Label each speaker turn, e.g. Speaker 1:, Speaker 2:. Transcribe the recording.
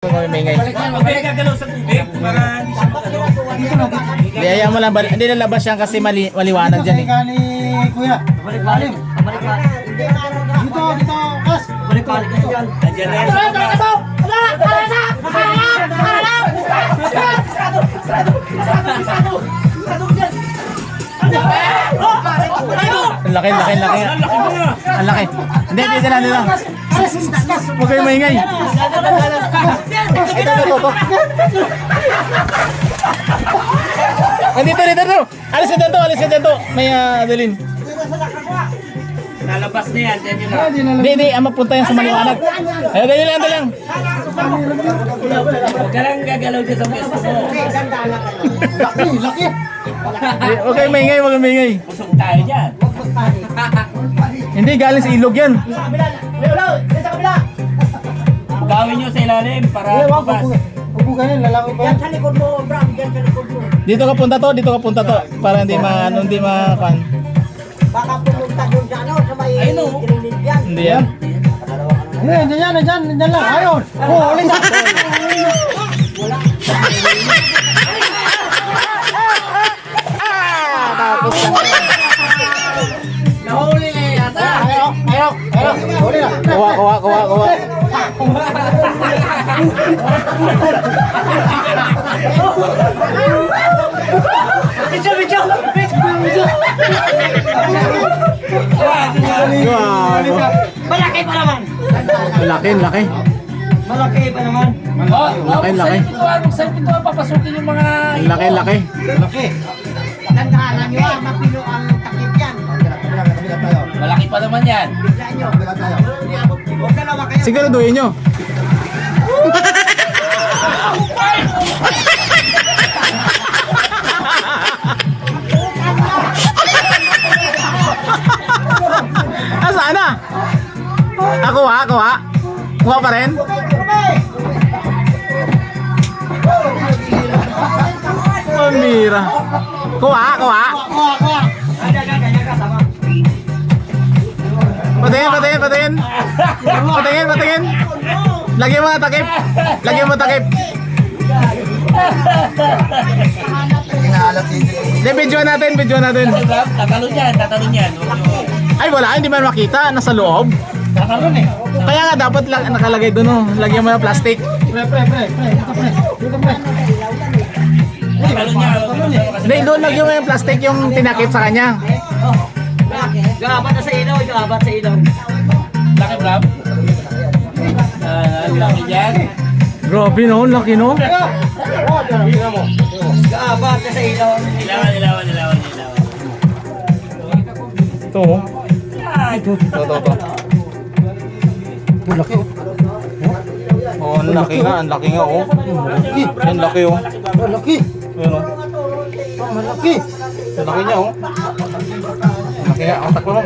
Speaker 1: May ngay.
Speaker 2: Mabalik gagalaw sa tubig para hindi siya magalaw.
Speaker 1: Hindi, ayaw mo lang. Hindi lalabas yan kasi maliwanag dyan eh.
Speaker 3: Kani kuya. Balik balik. Balik balik. Dito dito kas. Balik balik ka diyan.
Speaker 2: Nandiyan na yan.
Speaker 1: Ang laki. Ang laki. Hindi, dito lang. Huwag kayo maingay. Ito. Dito. Alis ka dito. May Adeline.
Speaker 2: Nalabas na yan. Diyan yun na.
Speaker 1: Hindi. Ang mapunta yan sa maliwanag. Ay, dali lang.
Speaker 2: Huwag ka lang gagalaw dyan sa pwesto mo.
Speaker 3: Laki.
Speaker 1: Huwag kayo maingay.
Speaker 2: Pusok tayo dyan.
Speaker 1: Hindi, galing sa ilog yan.
Speaker 2: Gawin nyo sa ilalim para bukas.
Speaker 3: Huwag mo ganyan, lalaki pa. Yan sa likod mo, Bram. Yan sa likod mo.
Speaker 1: Dito ka punta to. Para hindi ma-kan.
Speaker 4: Baka pumunta doon sa ano, sa may
Speaker 2: Ayun, oh.
Speaker 4: grilid yan.
Speaker 1: Hindi yan.
Speaker 3: Nandiyan lang. Ayun. Ulit na.
Speaker 1: Tapos
Speaker 2: Nahuli na yata.
Speaker 3: Ayun. Ulit na.
Speaker 1: kuha.
Speaker 2: Video. Malaki pa naman.
Speaker 1: Laki.
Speaker 2: Malaki pa naman.
Speaker 1: Laki.
Speaker 2: Saan pintuan papasukin yung mga...
Speaker 1: Laki.
Speaker 4: Tandaan nyo, mapilo ang takip yan.
Speaker 2: Malaki pa naman yan.
Speaker 4: Bigla nyo. Huwag ka naman kayo.
Speaker 1: Siguraduhin nyo. Saan na? Ako ha? Kuha pa rin? Pamira. Kuha. Patingin. Lagyan mo takip. Hindi, video natin.
Speaker 2: Tatalon yan.
Speaker 1: Ay, wala, hindi man makita. Nasa loob.
Speaker 2: Tatalon eh.
Speaker 1: Kaya nga, dapat nakalagay doon, oh. Lagyan mo ng plastic.
Speaker 3: Pre. Dito pre.
Speaker 2: Tatalon niya.
Speaker 1: Hindi, doon lagyan mo yung plastic yung tinakip sa kanya.
Speaker 4: Gabat na sa ilaw, gabat sa ilaw.
Speaker 2: Laki, Bram. Laki dyan.
Speaker 1: Grabe, no? Laki, no?
Speaker 4: Gabat na sa ilaw.
Speaker 2: Ilawan.
Speaker 1: Ito, oh. Ito. Laki, oh. Oh, ang laki nga, oh. Ang laki, oh.
Speaker 3: Malaki.
Speaker 1: Ayun, oh.
Speaker 3: Malaki.
Speaker 1: Ang laki niya, oh. Ang laki nga, ang takbo, no?